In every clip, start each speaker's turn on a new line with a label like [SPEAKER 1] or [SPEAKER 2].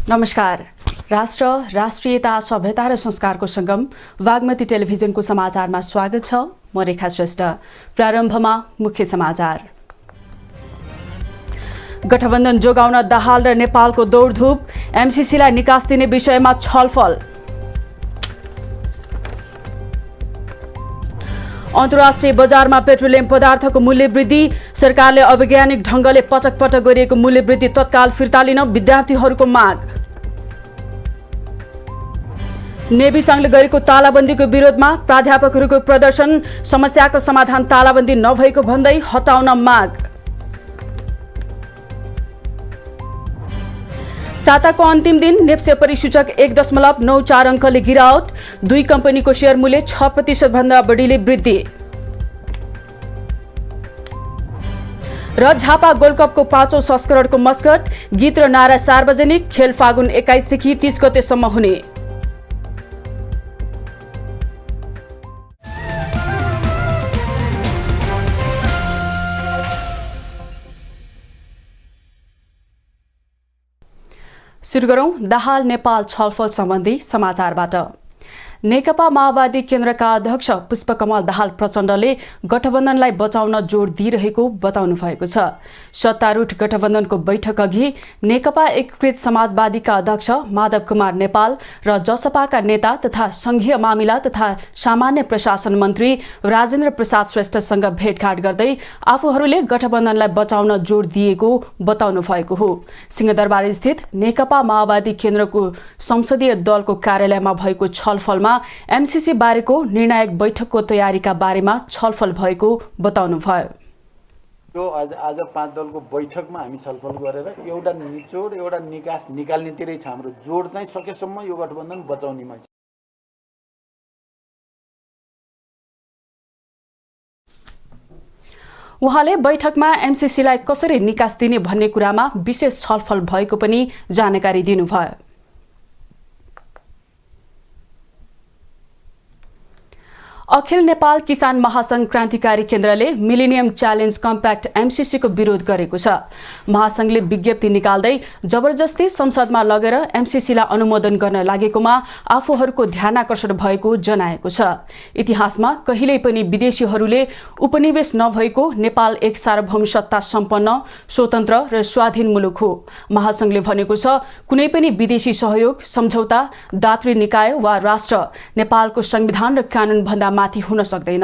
[SPEAKER 1] नमस्कार। राष्ट्र, राष्ट्रियता, सभ्यता र संस्कारको संगम वाग्मती टेलिभिजनको समाचारमा स्वागत छ। म रेखा श्रेष्ठ। प्रारम्भमा मुख्य समाचार। गठबन्धन जोगाउन दाहाल र नेपालको दौडधुप, एमसीसीलाई निकास दिने विषयमा छलफल। अन्तर्राष्ट्रिय बजारमा पेट्रोलियम पदार्थको मूल्य वृद्धि, सरकारले अवैज्ञानिक ढंगले पटक पटक गरिएको मूल्य वृद्धि तत्काल फिर्ता लिन विद्यार्थीहरूको माग। नेभी संघले गरेको तालाबन्दीको विरोधमा प्राध्यापकहरूको प्रदर्शन, समस्याको समाधान तालाबन्दी नभएको भन्दै हटाउन माग। साताको अन्तिम दिन नेप्से परिसूचक 1.94 अङ्कले गिरावट, दुई कम्पनीको शेयर मूल्य 6% भन्दा बढीले वृद्धि। र झापा गोल्डकपको 5औं संस्करणको मस्कट, गीत र नारा सार्वजनिक, खेल फागुन 21 देखि 30 गतेसम्म हुने। सुरु गरौं दाहाल नेपाल छलफल सम्बन्धी समाचारबाट। नेकपा माओवादी केन्द्रका अध्यक्ष पुष्पकमल दाहाल प्रचण्डले गठबन्धनलाई बचाउन जोड दिइरहेको बताउनु भएको छ। सत्तारूढ गठबन्धनको बैठक अघि नेकपा एकीकृत समाजवादीका अध्यक्ष माधव कुमार नेपाल र जसपाका नेता तथा संघीय मामिला तथा सामान्य प्रशासन मन्त्री राजेन्द्र प्रसाद श्रेष्ठसँग भेटघाट गर्दै आफूहरूले गठबन्धनलाई बचाउन जोड दिएको बताउनु भएको हो। सिंहदरबार स्थित नेकपा माओवादी केन्द्रको संसदीय दलको कार्यालयमा भएको छलफलमा एमसीसी बारेको निर्णायक बैठकको तयारीका बारेमा छलफल भएको बताउनुभयो।
[SPEAKER 2] यो आज 5 दलको बैठकमा हामी छलफल गरेर एउटा निचोड एउटा निकास निकाल्नेतिरै छ। हाम्रो जोड चाहिँ सकेसम्म यो गठबन्धन बचाउनेमा छ।
[SPEAKER 1] उहाँले बैठकमा एमसीसीलाई कसरी निकास दिने भन्ने कुरामा विशेष छलफल भएको पनि जानकारी दिनुभयो। अखिल नेपाल किसान महासंघ क्रान्तिकारी केन्द्रले मिलेनियम च्यालेन्ज कम्प्याक्ट एमसीसी को विरोध गरेको छ। महासंघले विज्ञप्ति निकाल्दै जबरजस्ती संसदमा लगेर एमसीसीलाई अनुमोदन गर्न लागेकोमा आफूहरूको ध्यानाकर्षण भएको जनाएको छ। इतिहासमा कहिल्यै पनि विदेशीहरूले उपनिवेश नभएको नेपाल एक सार्वभौम सत्ता सम्पन्न, स्वतन्त्र र स्वाधीन मुलुक हो। महासंघले भनेको छ, कुनै पनि विदेशी सहयोग, सम्झौता, दात्री निकाय वा राष्ट्र नेपालको संविधान र कानून भन्दा माथि हुन सक्दैन।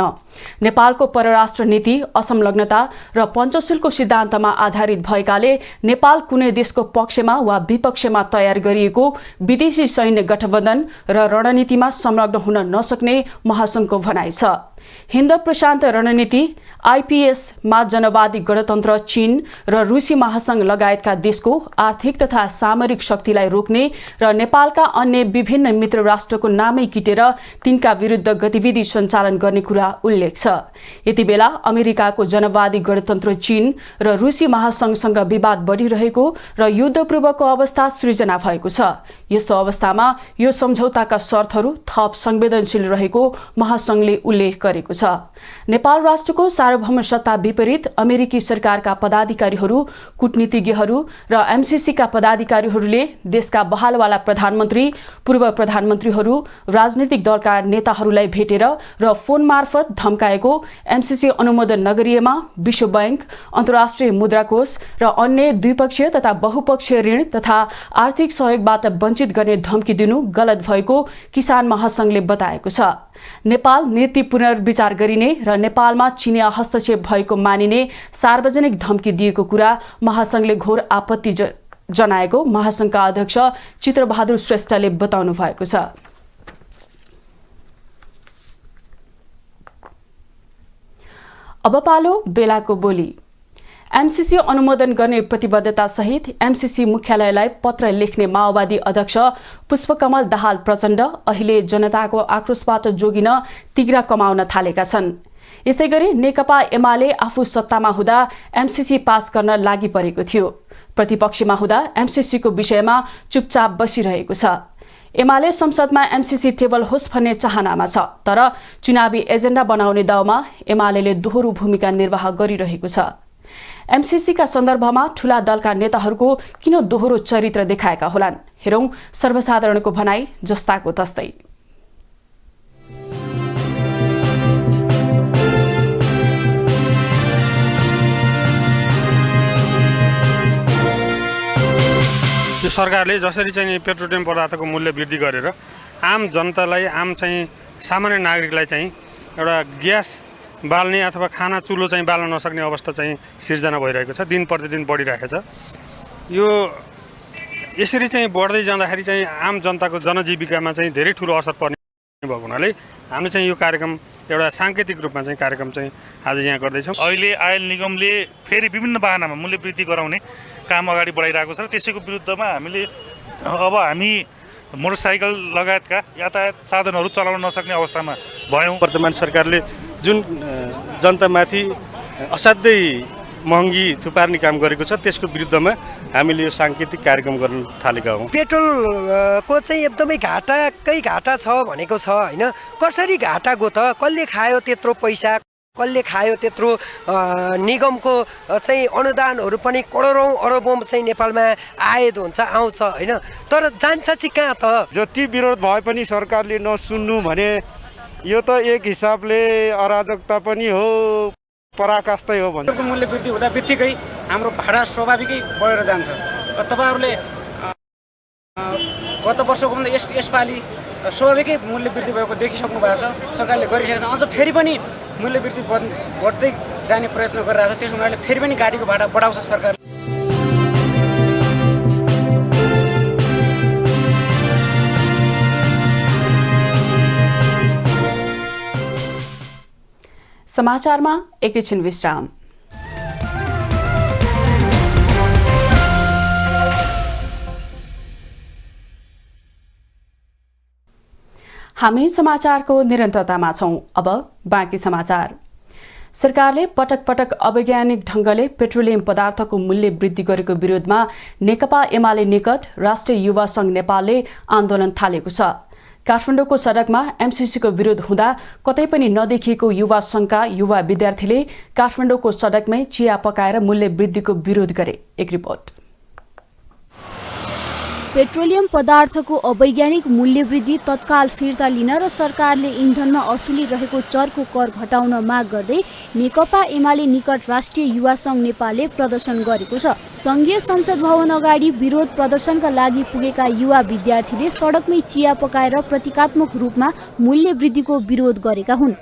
[SPEAKER 1] नेपालको परराष्ट्र नीति असंलग्नता र पञ्चशीलको सिद्धान्तमा आधारित भएकाले नेपाल कुनै देशको पक्षमा वा विपक्षमा तयार गरिएको विदेशी सैन्य गठबन्धन र रणनीतिमा संलग्न हुन नसक्ने महासंघको भनाइ छ। हिन्द प्रशान्त रणनीति आईपीएसमा जनवादी गणतन्त्र चीन र रूसी महासंघ लगायतका देशको आर्थिक तथा सामरिक शक्तिलाई रोक्ने र नेपालका अन्य विभिन्न मित्र राष्ट्रको नामै किटेर तिनका विरुद्ध गतिविधि सञ्चालन गर्ने कुरा उल्लेख छ। यति बेला अमेरिकाको जनवादी गणतन्त्र चीन र रूसी महासंघसँग विवाद बढिरहेको र युद्धपूर्वको अवस्था सृजना भएको छ। यस्तो अवस्थामा यो सम्झौताका शर्तहरू थप संवेदनशील रहेको महासंघले उल्लेख गरेको छ। नेपाल राष्ट्रको सार्वभौम सत्ता विपरीत अमेरिकी सरकारका पदाधिकारीहरू, कूटनीतिज्ञहरू र एमसीसीका पदाधिकारीहरूले देशका बहालवाला प्रधानमन्त्री, पूर्व प्रधानमन्त्रीहरू, राजनीतिक दलका नेताहरूलाई भेटेर र फोन मार्फत धम्काएको एमसीसी अनुमोदन नगरिएमा विश्व बैंक, अन्तर्राष्ट्रिय मुद्राकोष र अन्य द्विपक्षीय तथा बहुपक्षीय ऋण तथा आर्थिक सहयोगबाट वञ्चित गर्ने धम्की दिनु गलत भएको किसान महासंघले बताएको छ। नेपाल नीति पुनर्विचार गरिने र नेपालमा चिनिया हस्तक्षेप भएको मानिने सार्वजनिक धम्की दिएको कुरा महासंघले घोर आपत्ति जनाएको महासंघका अध्यक्ष चित्रबहादुर श्रेष्ठले बताउनु भएको छ। अब पालो बेलाको बोली। एमसीसी अनुमोदन गर्ने प्रतिबद्धता सहित एमसीसी मुख्यालयलाई पत्र लेख्ने माओवादी अध्यक्ष पुष्पकमल दाहाल प्रचण्ड अहिले जनताको आक्रोशबाट जोगिन तिग्रा कमाउन थालेका छन्। यसैगरी नेकपा एमाले आफू सत्तामा हुँदा एमसीसी पास गर्न लागि परेको थियो। प्रतिपक्षमा हुँदा एमसीसी को विषयमा चुपचाप बसिरहेको छ। एमाले संसदमा एमसीसी टेबल होस् भन्ने चाहनामा छ, तर चुनावी एजेन्डा बनाउने दाउमा एमालेले दोहोरो भूमिका निर्वाह गरिरहेको छ। एमसीसीका सन्दर्भमा ठूला दलका नेताहरूको किन दोहोरो चरित्र देखाएका होलान्? हेरौं सर्वसाधारणको भनाई जस्ताको तस्तै।
[SPEAKER 3] यो सरकारले जसरी चाहिँ पेट्रोलियम पदार्थको मूल्य वृद्धि गरेर आम जनतालाई सामान्य नागरिकलाई चाहिँ एउटा ग्यास बाल्ने अथवा खाना चुलो चाहिँ बाल्न नसक्ने अवस्था चाहिँ सिर्जना भइरहेको छ, दिन प्रतिदिन बढिरहेको छ। यो यसरी चाहिँ बढ्दै जाँदाखेरि चाहिँ आम जनताको जनजीविकामा चाहिँ धेरै ठुलो असर पर्ने भएको हुनाले हामीले चाहिँ यो कार्यक्रम एउटा सांकेतिक रूपमा चाहिँ कार्यक्रम चाहिँ आज यहाँ गर्दैछौँ।
[SPEAKER 4] अहिले आयल निगमले फेरि विभिन्न वाहनामा मूल्य वृद्धि गराउने काम अगाडि बढाइरहेको छ र त्यसैको विरुद्धमा हामी मोटरसाइकल लगायतका यातायात साधनहरू चलाउन नसक्ने अवस्थामा भयौँ।
[SPEAKER 5] वर्तमान सरकारले जुन जनतामाथि असाध्यै महँगी थुपार्ने काम गरेको छ त्यसको विरुद्धमा हामीले यो सांकेतिक कार्यक्रम गर्न थालेका हौँ।
[SPEAKER 6] पेट्रोलको चाहिँ एकदमै घाटाकै घाटा छ भनेको छ होइन। कसरी घाटा गयो त? कसले खायो त्यत्रो पैसा? कसले खायो त्यत्रो? निगमको चाहिँ अनुदानहरू पनि करोडौँ अरबौँ चाहिँ नेपालमा आएको हुन्छ, आउँछ होइन। तर जान्छ चाहिँ कहाँ त?
[SPEAKER 7] जति विरोध भए पनि सरकारले नसुन्नु भने यो त एक हिसाबले अराजकता पनि हो, पराकाष्ठै हो भने।
[SPEAKER 8] मूल्य वृद्धि हुँदा बित्तिकै हाम्रो भाडा स्वाभाविकै बढेर जान्छ। तपाईँहरूले गत वर्षको भन्दा यसपालि स्वाभाविकै मूल्य वृद्धि भएको देखिसक्नु भएको छ, सरकारले गरिसकेको छ। अझ फेरि पनि मूल्य वृद्धि बढ्दै जाने प्रयत्न गरिरहेको छ। त्यस हुनाले फेरि पनि गाडीको भाडा बढाउँछ सरकार।
[SPEAKER 1] समाचारमा एकैछिन विश्राम। हामी समाचारको निरन्तरतामा छौं। अब बाँकी समाचार। सरकारले पटक पटक अवैज्ञानिक ढंगले पेट्रोलियम पदार्थको मूल्य वृद्धि गरेको विरोधमा नेकपा एमाले निकट राष्ट्रिय युवा संघ नेपालले आन्दोलन थालेको छ। काठमाडौँको सडकमा एमसीसीको विरोध हुँदा कतै पनि नदेखिएको युवा संघका युवा विद्यार्थीले काठमाडौँको सडकमै चिया पकाएर मूल्य वृद्धिको विरोध गरे। एक रिपोर्ट।
[SPEAKER 9] पेट्रोलियम पदार्थको अवैज्ञानिक मूल्य वृद्धि तत्काल फिर्ता लिन र सरकारले इन्धनमा असुलिरहेको चर्को कर घटाउन माग गर्दै नेकपा एमाले निकट राष्ट्रिय युवा संघ नेपालले प्रदर्शन गरेको छ। संघीय संसद भवन अगाडि विरोध प्रदर्शनका लागि पुगेका युवा विद्यार्थीले सडकमै चिया पकाएर प्रतीकात्मक रूपमा मूल्य वृद्धिको विरोध गरेका हुन्।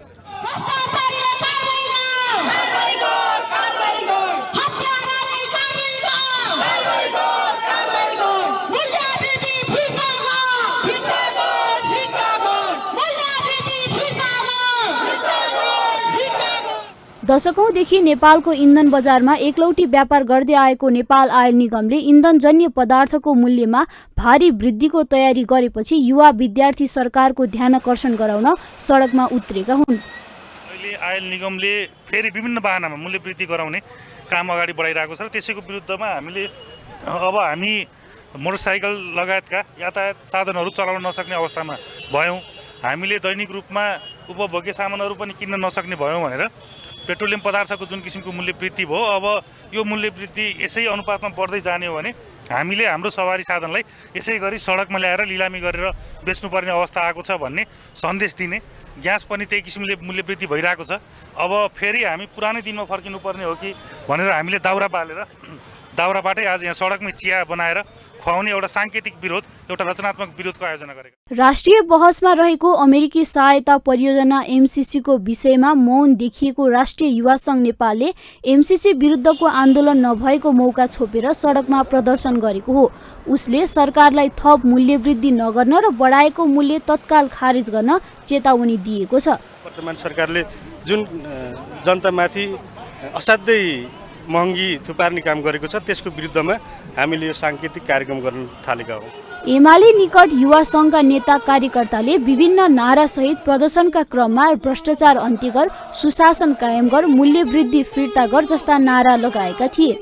[SPEAKER 9] दशकौंदेखि नेपालको इन्धन बजारमा एकलौटी व्यापार गर्दै आएको नेपाल आयल निगमले इन्धनजन्य पदार्थको मूल्यमा भारी वृद्धिको तयारी गरेपछि युवा विद्यार्थी सरकारको ध्यानकर्षण गराउन सडकमा उत्रेका हुन्।
[SPEAKER 4] अहिले आयल निगमले फेरि विभिन्न वाहनामा मूल्य वृद्धि गराउने काम अगाडि बढाइरहेको छ र त्यसैको विरुद्धमा हामी मोटरसाइकल लगायतका यातायात साधनहरू चलाउन नसक्ने अवस्थामा भयौँ। हामीले दैनिक रूपमा उपभोग्य सामानहरू पनि किन्न नसक्ने भयौँ भनेर पेट्रोलियम पदार्थको जुन किसिमको मूल्य वृद्धि भयो, अब यो मूल्य वृद्धि यसै अनुपातमा बढ्दै जाने हो भने हामीले हाम्रो सवारी साधनलाई यसै गरी सडकमा ल्याएर लिलामी गरेर बेच्नुपर्ने अवस्था आएको छ भन्ने सन्देश दिने। ग्यास पनि त्यही किसिमले मूल्य वृद्धि भइरहेको छ। अब फेरि हामी पुरानै दिनमा फर्किनुपर्ने हो कि भनेर हामीले दाउराबाटै आज यहाँ सडकमै चिया बनाएर खुवाउने एउटा सांकेतिक विरोध, एउटा रचनात्मक विरोधको आयोजना गरेको।
[SPEAKER 9] राष्ट्रिय बहसमा रहेको अमेरिकी सहायता परियोजना एमसीसीको विषयमा मौन देखिएको राष्ट्रिय युवा संघ नेपालले एमसीसी विरुद्धको आन्दोलन नभएको मौका छोपेर सडकमा प्रदर्शन गरेको हो। उसले सरकारलाई थप मूल्य वृद्धि नगर्न र बढाएको मूल्य तत्काल खारेज गर्न चेतावनी दिएको छ।
[SPEAKER 5] वर्तमान सरकारले जुन जनतामाथि असाध्यै महँगी थुपार्ने काम गरेको छ त्यसको विरुद्धमा हामीले यो सांकेतिक कार्यक्रम गर्न थालेका हौँ।
[SPEAKER 9] एमाले निकट युवा संघका नेता कार्यकर्ताले विभिन्न नारा सहित प्रदर्शनका क्रममा भ्रष्टाचार अन्त्य गर, सुशासन कायम गर, मूल्य वृद्धि फिर्ता गर जस्ता नारा लगाएका थिए।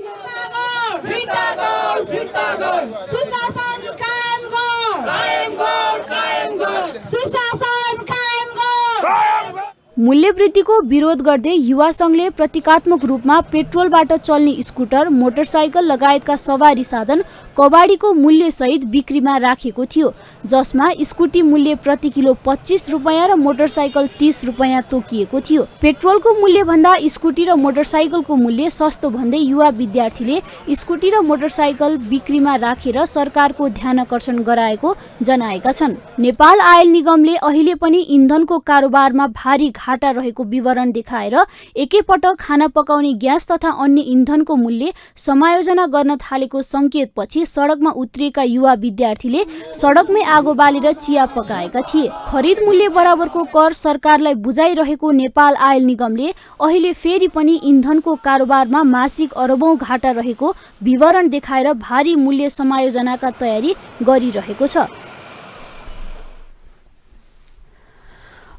[SPEAKER 9] मूल्यवृद्धिको विरोध गर्दै युवा सङ्घले प्रतीकात्मक रूपमा पेट्रोलबाट चल्ने स्कुटर, मोटरसाइकल लगायतका सवारी साधन कबाडीको मूल्यसहित बिक्रीमा राखेको थियो, जसमा स्कुटी मूल्य प्रति किलो 25 रुपैयाँ र मोटरसाइकल 30 रुपैयाँ तोकिएको थियो। पेट्रोलको मूल्यभन्दा स्कुटी र मोटरसाइकलको मूल्य सस्तो भन्दै युवा विद्यार्थीले स्कुटी र मोटरसाइकल बिक्रीमा राखेर सरकारको ध्यानकर्षण गराएको जनाएका छन्। नेपाल आयल निगमले अहिले पनि इन्धनको कारोबारमा भारी घाटा रहेको विवरण देखाएर एकैपटक खाना पकाउने ग्यास तथा अन्य इन्धनको मूल्य समायोजना गर्न थालेको संकेतपछि सडकमा उत्रिएका युवा विद्यार्थीले सडकमै आगो बालेर चिया पकाएका थिए। खरिद मूल्य बराबरको कर सरकारलाई बुझाइरहेको नेपाल आयल निगमले अहिले फेरि पनि इन्धनको कारोबारमा मासिक अरबौं घाटा रहेको विवरण देखाएर भारी मूल्य समायोजनाका तयारी गरिरहेको छ।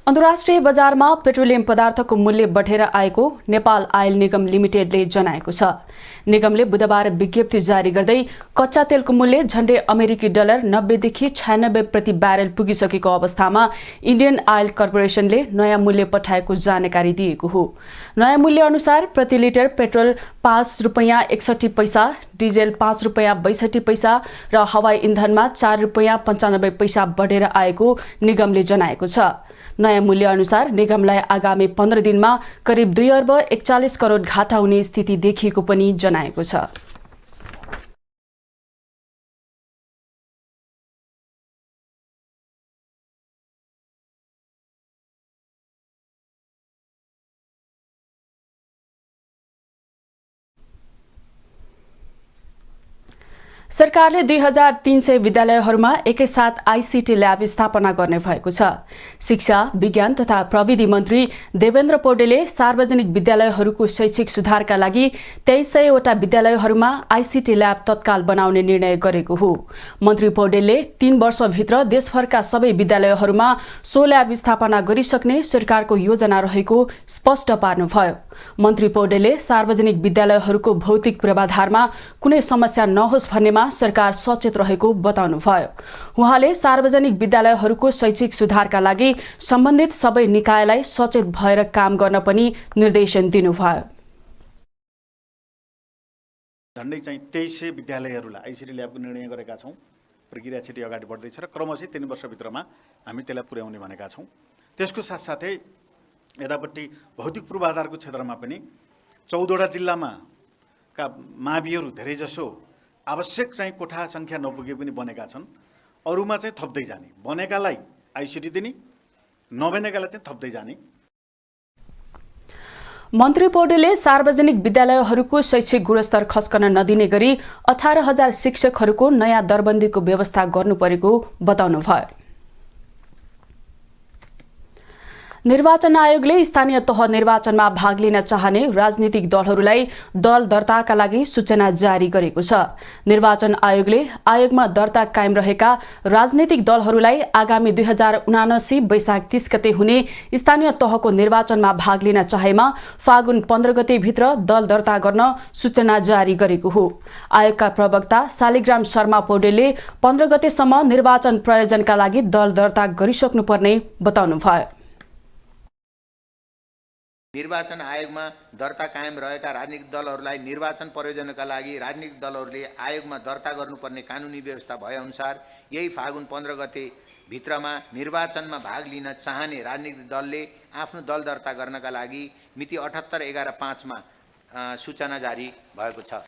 [SPEAKER 1] अन्तर्राष्ट्रिय बजारमा पेट्रोलियम पदार्थको मूल्य बढेर आएको नेपाल आयल निगम लिमिटेडले जनाएको छ। निगमले बुधबार विज्ञप्ति जारी गर्दै कच्चा तेलको मूल्य झण्डै अमेरिकी डलर 90 देखि 96 प्रति ब्यारेल पुगिसकेको अवस्थामा इन्डियन आयल कर्पोरेसनले नयाँ मूल्य पठाएको जानकारी दिएको हो। नयाँ मूल्य अनुसार प्रति लिटर पेट्रोल 5 रुपैयाँ 61 पैसा, डिजेल 5 रुपैयाँ 62 पैसा र हवाई इन्धनमा 4 रुपैयाँ 95 पैसा बढेर आएको निगमले जनाएको छ। नयाँ मूल्य अनुसार निगमलाई आगामी 15 दिनमा करिब 2 अर्ब 41 करोड घाटा हुने स्थिति देखिएको पनि जनाएको छ। सरकारले 2300 विद्यालयहरूमा एकैसाथ आईसीटी ल्याब स्थापना गर्ने भएको छ। शिक्षा, विज्ञान तथा प्रविधि मन्त्री देवेन्द्र पौडेलले सार्वजनिक विद्यालयहरूको शैक्षिक सुधारका लागि 2300 वटा विद्यालयहरूमा आईसीटी ल्याब तत्काल बनाउने निर्णय गरेको हो। मन्त्री पौडेलले 3 वर्षभित्र देशभरका सबै विद्यालयहरूमा सो ल्याब स्थापना गरिसक्ने सरकारको योजना रहेको स्पष्ट पार्नुभयो। मन्त्री पौडेलले सार्वजनिक विद्यालयहरूको भौतिक पूर्वाधारमा कुनै समस्या नहोस् भन्नेमा सरकार सचेत रहेको बताउनुभयो। उहाँले सार्वजनिक विद्यालयहरूको शैक्षिक सुधारका लागि सम्बन्धित सबै निकायलाई सचेत भएर काम गर्न पनि निर्देशन दिनुभयो।
[SPEAKER 2] झन्डै चाहिँ 2300 विद्यालयहरूलाई आईसीटी ल्याबको निर्णय गरेका छौँ। प्रक्रिया छिटै अगाडि बढ्दैछ र क्रमशः 3 वर्षभित्रमा हामी त्यसलाई पुर्याउने भनेका छौँ। त्यसको साथसाथै यतापट्टि भौतिक पूर्वाधारको क्षेत्रमा पनि 14वटा जिल्लामा का माविहरू धेरैजसो आवश्यक चाहिँ कोठा सङ्ख्या नपुगे पनि बनेका छन्। अरूमा चाहिँ थप्दै जाने, बनेकालाई आईसीटी दिने, नबनेकालाई चाहिँ थप्दै जाने।
[SPEAKER 1] मन्त्री पौडेलले सार्वजनिक विद्यालयहरूको शैक्षिक गुणस्तर खस्कन नदिने गरी 18,000 शिक्षकहरूको नयाँ दरबन्दीको व्यवस्था गर्नुपरेको बताउनुभयो। निर्वाचन आयोगले स्थानीय तह निर्वाचनमा भाग लिन चाहने राजनीतिक दलहरूलाई दल दर्ताका लागि सूचना जारी गरेको छ। निर्वाचन आयोगले आयोगमा दर्ता कायम रहेका राजनीतिक दलहरूलाई आगामी 2079 वैशाख 30 गते हुने स्थानीय तहको निर्वाचनमा भाग लिन चाहेमा फागुन 15 गते भित्र दल दर्ता गर्न सूचना जारी गरेको हो। आयोगका प्रवक्ता शालिग्राम शर्मा पौडेलले 15 गतेसम्म निर्वाचन प्रयोजनका लागि दल दर्ता गरिसक्नुपर्ने बताउनुभयो।
[SPEAKER 10] निर्वाचन आयोगमा दर्ता कायम रहेका राजनीतिक दलहरूलाई निर्वाचन प्रयोजनका लागि राजनीतिक दलहरूले आयोगमा दर्ता गर्नुपर्ने कानुनी व्यवस्था भएअनुसार यही फागुन 15 गते भित्रमा निर्वाचनमा भाग लिन चाहने राजनीतिक दलले आफ्नो दल दर्ता गर्नका लागि मिति 78/11/5 मा सूचना जारी भएको छ।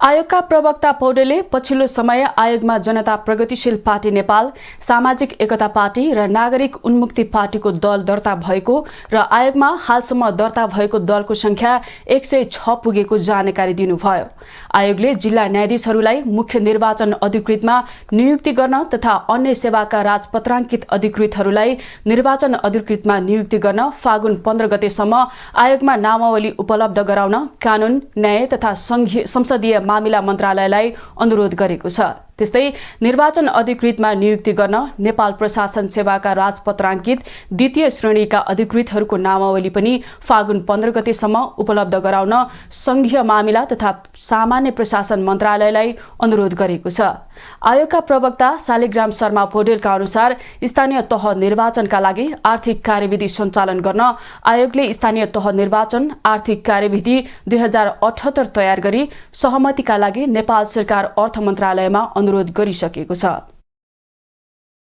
[SPEAKER 1] आयोगका प्रवक्ता पौडेलले पछिल्लो समय आयोगमा जनता प्रगतिशील पार्टी नेपाल, सामाजिक एकता पार्टी र नागरिक उन्मुक्ति पार्टीको दल दर्ता भएको र आयोगमा हालसम्म दर्ता भएको दलको संख्या 106 पुगेको जानकारी दिनुभयो। आयोगले जिल्ला न्यायाधीशहरूलाई मुख्य निर्वाचन अधिकृतमा नियुक्ति गर्न तथा अन्य सेवाका राजपत्राङ्कित अधिकृतहरूलाई निर्वाचन अधिकृतमा नियुक्ति गर्न फागुन 15 गतेसम्म आयोगमा नामावली उपलब्ध गराउन कानुन, न्याय तथा संसदीय मामिला मन्त्रालयलाई अनुरोध गरेको छ। त्यस्तै निर्वाचन अधिकृतमा नियुक्ति गर्न नेपाल प्रशासन सेवाका राजपत्राङ्कित द्वितीय श्रेणीका अधिकृतहरूको नामावली पनि फागुन 15 गतेसम्म उपलब्ध गराउन संघीय मामिला तथा सामान्य प्रशासन मन्त्रालयलाई अनुरोध गरेको छ। आयोगका प्रवक्ता शालिग्राम शर्मा पौडेलका अनुसार स्थानीय तह निर्वाचनका लागि आर्थिक कार्यविधि सञ्चालन गर्न आयोगले स्थानीय तह निर्वाचन आर्थिक कार्यविधि 2078 तयार गरी सहमतिका लागि नेपाल सरकार अर्थ मन्त्रालयमा अनुरोध गरिसकेको छ।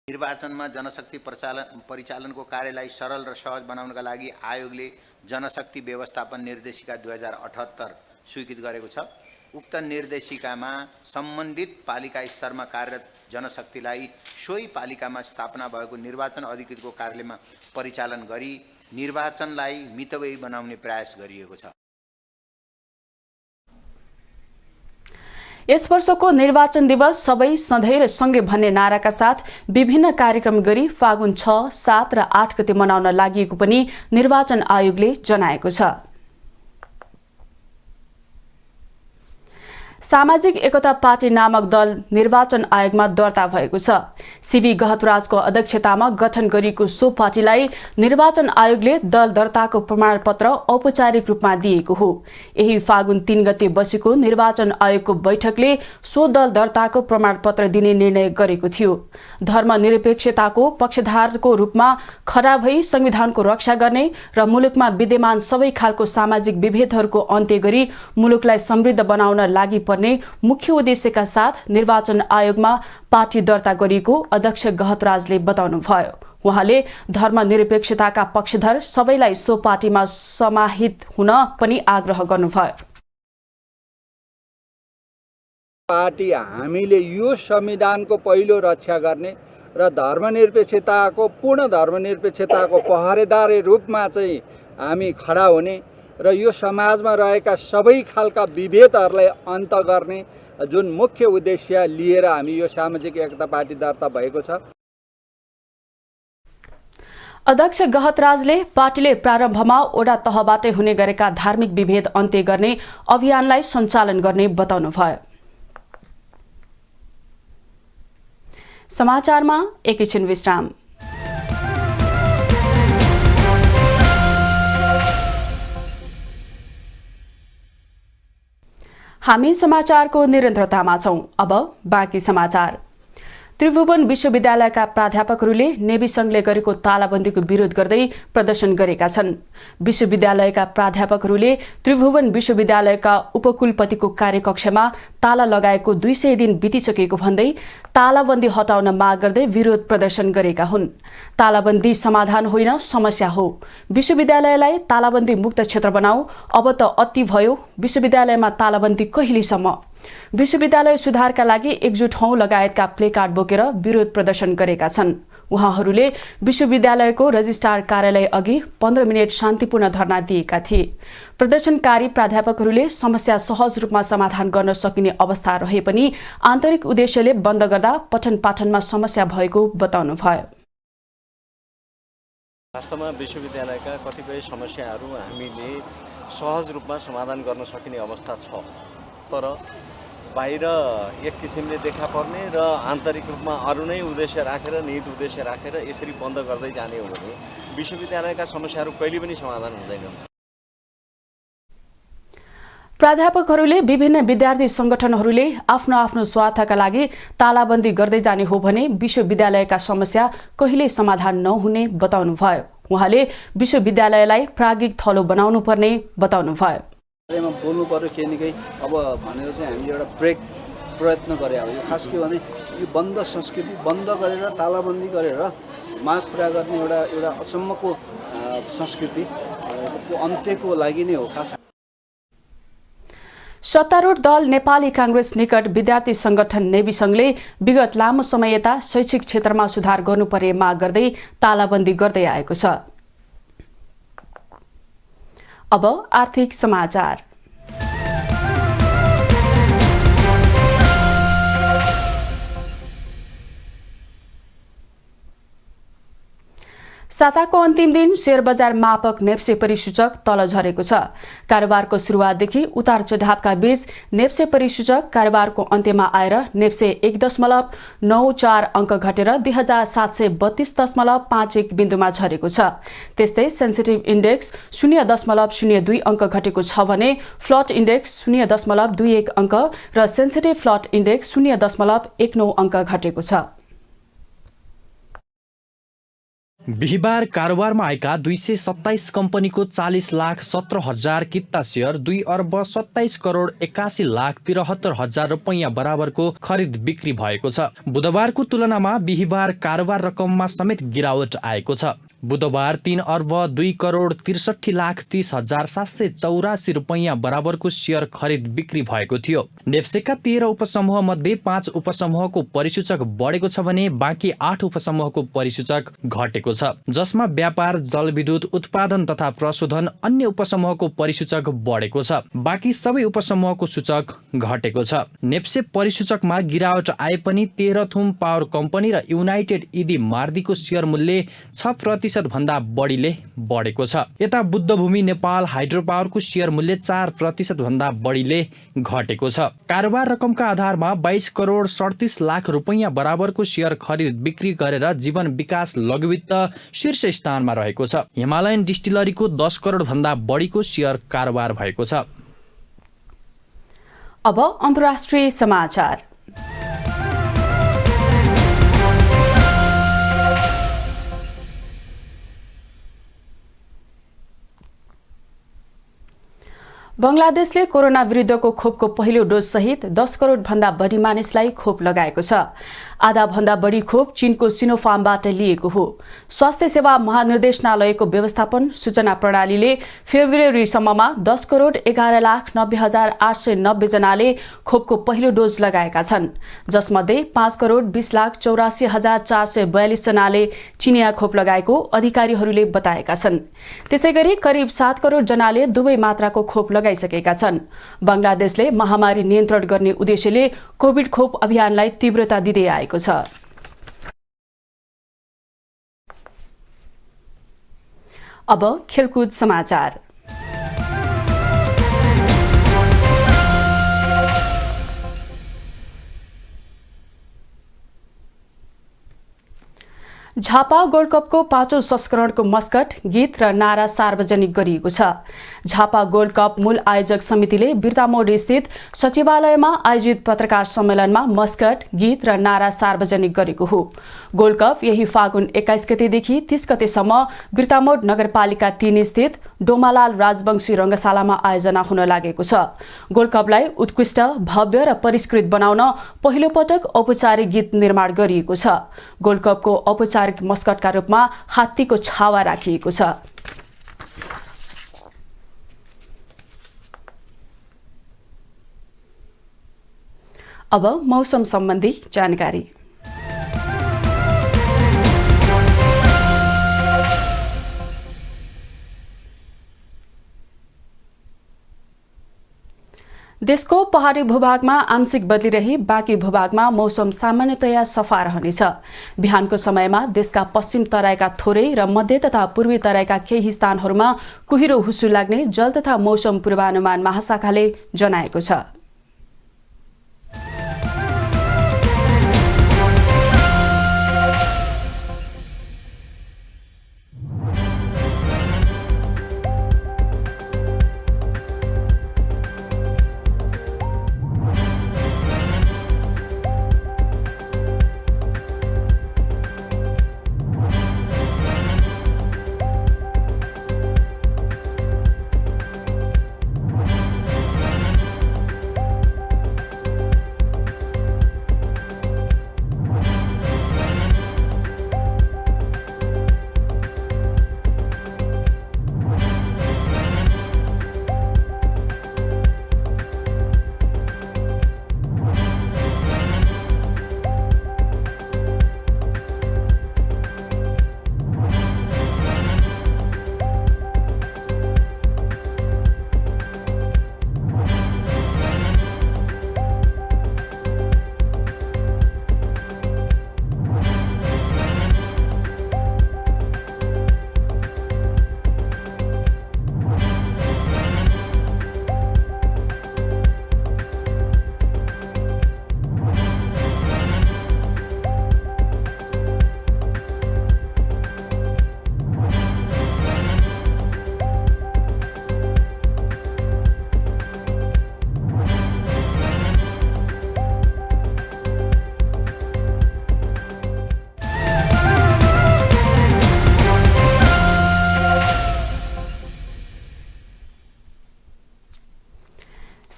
[SPEAKER 10] निर्वाचनमा जनशक्ति परिचालनको कार्यलाई सरल र सहज बनाउनका लागि आयोगले जनशक्ति व्यवस्थापन निर्देशिका 2078 स्वीकृत गरेको छ। उक्त निर्देशिकामा सम्बन्धित पालिका स्तरमा कार्यरत जनशक्तिलाई सोही पालिकामा स्थापना भएको निर्वाचन अधिकृतको कार्यालयमा परिचालन गरी निर्वाचनलाई मितव्ययी बनाउने प्रयास गरिएको छ।
[SPEAKER 1] यस वर्षको निर्वाचन दिवस सबै सधैँ र सँगै भन्ने नाराका साथ विभिन्न कार्यक्रम गरी फागुन 6, 7 र 8 गते मनाउन लागि पनि निर्वाचन आयोगले जनाएको छ। सामाजिक एकता पार्टी नामक दल निर्वाचन आयोगमा दर्ता भएको छ। सीवी गहतराजको अध्यक्षतामा गठन गरिएको सो पार्टीलाई निर्वाचन आयोगले दल दर्ताको प्रमाणपत्र औपचारिक रूपमा दिएको हो। यही फागुन 3 गते बसेको निर्वाचन आयोगको बैठकले सो दल दर्ताको प्रमाणपत्र दिने निर्णय गरेको थियो। धर्मनिरपेक्षताको पक्षधारको रूपमा खडा भई संविधानको रक्षा गर्ने र मुलुकमा विद्यमान सबै खालको सामाजिक विभेदहरूको अन्त्य गरी मुलुकलाई समृद्ध बनाउन लागि पर्ने मुख्य उद्देश्यका साथ निर्वाचन आयोगमा पार्टी दर्ता गरिएको अध्यक्ष गहतराजले बताउनुभयो। उहाँले धर्मनिरपेक्षताका पक्षधर सबैलाई सो पार्टीमा समाहित हुन पनि आग्रह गर्नुभयो।
[SPEAKER 11] पार्टी हामीले यो संविधानको पहिलो रक्षा गर्ने र धर्मनिरपेक्षताको पूर्ण धर्मनिरपेक्षताको पहरेदार रूपमा चाहिँ हामी खडा हुने र यो समाजमा रहेका सबै खालका विभेदहरूलाई अन्त गर्ने जुन मुख्य उद्देश्य लिएर हामी यो सामाजिक एकता पार्टी दर्ता भएको छ।
[SPEAKER 1] अध्यक्ष गहतराजले पार्टीले प्रारम्भमा ओडा तहबाटै हुने गरेका धार्मिक विभेद अन्त्य गर्ने अभियानलाई सञ्चालन गर्ने बताउनुभयो। समाचारमा एकैछिन विश्राम। हामी समाचारको निरन्तरतामा छौं। अब बाँकी समाचार। त्रिभुवन विश्वविद्यालयका प्राध्यापकहरूले नेभी संघले गरेको तालाबन्दीको विरोध गर्दै प्रदर्शन गरेका छन्। विश्वविद्यालयका प्राध्यापकहरूले त्रिभुवन विश्वविद्यालयका उपकुलपतिको कार्यकक्षमा ताला लगाएको 200 दिन बितिसकेको भन्दै तालाबन्दी हटाउन माग गर्दै विरोध प्रदर्शन गरेका हुन्। तालाबन्दी समाधान होइन, समस्या हो। विश्वविद्यालयलाई तालाबन्दी मुक्त क्षेत्र बनाऊ। अब त अति भयो। विश्वविद्यालयमा तालाबन्दी कहिलेसम्म? विश्वविद्यालय सुधारका लागि एकजुट हौं लगायतका प्लेकार्ड बोकेर विरोध प्रदर्शन गरेका छन्। उहाँहरूले विश्वविद्यालयको रजिस्ट्रार कार्यालय अघि 15 मिनट शान्तिपूर्ण धरना दिएका थिए। प्रदर्शनकारी प्राध्यापकहरूले समस्या सहज रूपमा समाधान गर्न सकिने अवस्था रहे पनि आन्तरिक उद्देश्यले बन्द गर्दा पठन पाठनमा समस्या भएको बताउनुभयो।
[SPEAKER 5] वास्तवमा विश्वविद्यालयका कतिपय समस्याहरू हामीले सहज रूपमा समाधान गर्न सकिने अवस्था छ, तर बाहिर एक किसिमले देखा पर्ने र आन्तरिक रूपमा अरू नै उद्देश्य राखेर निहित उद्देश्य राखेर यसरी बन्द गर्दै जाने हो भने विश्वविद्यालयका समस्याहरू कहिले पनि समाधान हुँदैनन्।
[SPEAKER 1] प्राध्यापकहरूले विभिन्न विद्यार्थी संगठनहरूले आफ्नो आफ्नो स्वार्थका लागि तालाबन्दी गर्दै जाने हो भने विश्वविद्यालयका समस्या कहिल्यै समाधान नहुने बताउनुभयो। उहाँले विश्वविद्यालयलाई प्राज्ञिक थलो बनाउनु पर्ने बताउनुभयो।
[SPEAKER 11] बारेमा बोल्नु पर्यो केही न केही अब भनेर चाहिँ हामीले एउटा ब्रेक प्रयत्न गरे हो। यो खास के भने यो बन्द संस्कृति बन्द गरेर तालाबन्दी गरेर माग पुरा गर्ने एउटा अचम्मको संस्कृतिको अन्त्यको लागि नै हो। खास
[SPEAKER 1] सत्तारूढ दल नेपाली कांग्रेस निकट विद्यार्थी संगठन नेभी संघले विगत लामो समय यता शैक्षिक क्षेत्रमा सुधार गर्नुपर्ने माग गर्दै तालाबन्दी गर्दै आएको छ। अब आर्थिक समाचार। साताको अन्तिम दिन शेयर बजार मापक नेप्से परिसूचक तल झरेको छ। कारोबारको सुरुवातदेखि उतार चढावका बीच नेप्से परिसूचक कारोबारको अन्त्यमा आएर नेप्से 1.94 अङ्क घटेर 2732.51 बिन्दुमा झरेको छ। त्यस्तै सेन्सिटिभ इन्डेक्स 0.02 अङ्क घटेको छ भने फ्लट इन्डेक्स 0.21 अङ्क र सेन्सिटिभ फ्लट इन्डेक्स 0.19 अङ्क घटेको छ।
[SPEAKER 12] बिहिबार कारोबारमा आएका 227 कम्पनीको 40,17,000 किता सेयर 2,27,81,73,000 रुपैयाँ बराबरको खरिद बिक्री भएको छ। बुधबारको तुलनामा बिहिबार कारोबार रकममा समेत गिरावट आएको छ। बुधबार 3,02,63,30,784 रुपैयाँ बराबरको सेयर खरिद बिक्री भएको थियो। नेप्सेका 13 उपसमूह मध्ये 5 उपसमूहको परिसूचक बढेको छ भने बाँकी 8 उपसमूहको परिसूचक घटेको छ, जसमा व्यापार, जलविद्युत उत्पादन तथा प्रशोधन अन्य उपसमूहको परिसूचक बढेको छ। बाँकी सबै उपसमूहको सूचक घटेको छ। नेप्से परिसूचकमा गिरावट आए पनि तेह्रथुम पावर कम्पनी र युनाइटेड इदी मार्दीको सेयर मूल्य 6% भन्दा बढीले बढेको छ। यता बुद्धभूमि नेपाल हाइड्रो पावरको सेयर मूल्य 4% भन्दा बढीले घटेको छ। कारोबार रकमका आधारमा 22 करोड 37 लाख रुपैयाँ बराबरको सेयर खरिद बिक्री गरेर जीवन विकास लघुवित्त शीर्ष स्थानमा रहेको छ। हिमालयन डिस्टिलरीको 10 करोड भन्दा बढीको सेयर कारोबार भएको छ।
[SPEAKER 1] अब अन्तर्राष्ट्रिय समाचार। बंगलादेशले कोरोना विरुद्धको खोपको पहिलो डोज सहित 10 करोड भन्दा बढी मानिसलाई खोप लगाएको छ। आधा भन्दा बढी खोप चीनको सिनोफार्मबाट लिएको हो। स्वास्थ्य सेवा महानिर्देशनालयको व्यवस्थापन सूचना प्रणालीले फेब्रुअरीसम्ममा 10 करोड 11,90,890 जनाले खोपको पहिलो डोज लगाएका छन्, जसमध्ये 5 करोड 20,84,442 जनाले चिनिया खोप लगाएको अधिकारीहरूले बताएका छन्। त्यसैगरी करिब 7 करोड जनाले दुवै मात्राको खोप लगाइसकेका छन्। बंगलादेशले महामारी नियन्त्रण गर्ने उद्देश्यले कोभिड खोप अभियानलाई तीव्रता दिँदै आएको छ। अब खेलकुद समाचार। झापा गोल्ड कपको 5औं संस्करणको मस्कट, गीत र नारा सार्वजनिक गरिएको छ। झापा गोल्ड कप मूल आयोजक समितिले बिर्तामोड स्थित सचिवालयमा आयोजित पत्रकार सम्मेलनमा मस्कट, गीत र नारा सार्वजनिक गरेको हो। गोल्ड कप यही फागुन 21 गतेदेखि 30 गतेसम्म बिर्तामोड नगरपालिका 3 स्थित डोमालाल राजवंशी रंगशालामा आयोजना हुन लागेको छ। गोल्ड कपलाई उत्कृष्ट, भव्य र परिष्कृत बनाउन पहिलो पटक औपचारिक गीत निर्माण गरिएको छ। गोल्ड कपको औपचारिक मस्कटका रूपमा हात्तीको छावा राखिएको छ। अब मौसम सम्बन्धी जानकारी। देशको पहाडी भूभागमा आंशिक बदली रही बाँकी भूभागमा मौसम सामान्यतया सफा रहनेछ। बिहानको समयमा देशका पश्चिम तराईका थोरै र मध्य तथा पूर्वी तराईका केही स्थानहरूमा कुहिरो हुस्सु लाग्ने जल तथा मौसम पूर्वानुमान महाशाखाले जनाएको छ।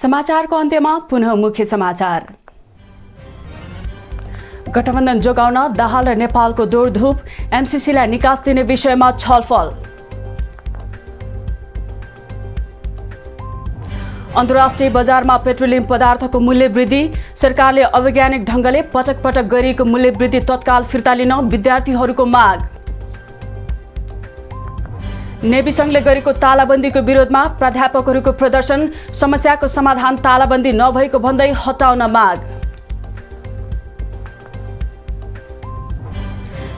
[SPEAKER 1] समाचारको अन्त्यमा पुनः मुख्य समाचार। गठबन्धन जोगाउन दाहाल र नेपालको दौडधुप, एमसीसीलाई निकास दिने विषयमा छलफल। अन्तर्राष्ट्रिय बजारमा पेट्रोलियम पदार्थको मूल्य वृद्धि, सरकारले अवैज्ञानिक ढङ्गले पटक पटक गरिएको मूल्य वृद्धि तत्काल फिर्ता लिन विद्यार्थीहरूको माग। नेभी सङ्घले गरेको तालाबन्दीको विरोधमा प्राध्यापकहरूको प्रदर्शन, समस्याको समाधान तालाबन्दी नभएको भन्दै हटाउन माग।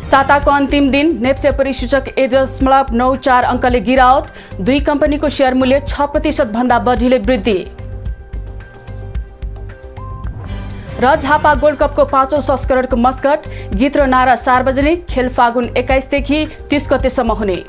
[SPEAKER 1] साताको अन्तिम दिन नेप्से परिसूचक 1.94 अङ्कले गिरावट, 2 कम्पनीको सेयर मूल्य 6% भन्दा बढीले वृद्धि। र झापा गोल्ड कपको 5औं संस्करणको मस्कट, गीत र नारा सार्वजनिक, खेल फागुन 21 देखि 30 गतेसम्म हुने।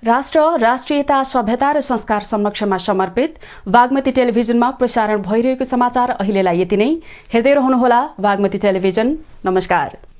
[SPEAKER 1] राष्ट्र, राष्ट्रियता, सभ्यता र संस्कार संरक्षणमा समर्पित बागमती टेलिभिजनमा प्रसारण भइरहेको समाचार अहिलेलाई यति नै। हेर्दै रहनुहोला बागमती टेलिभिजन। नमस्कार।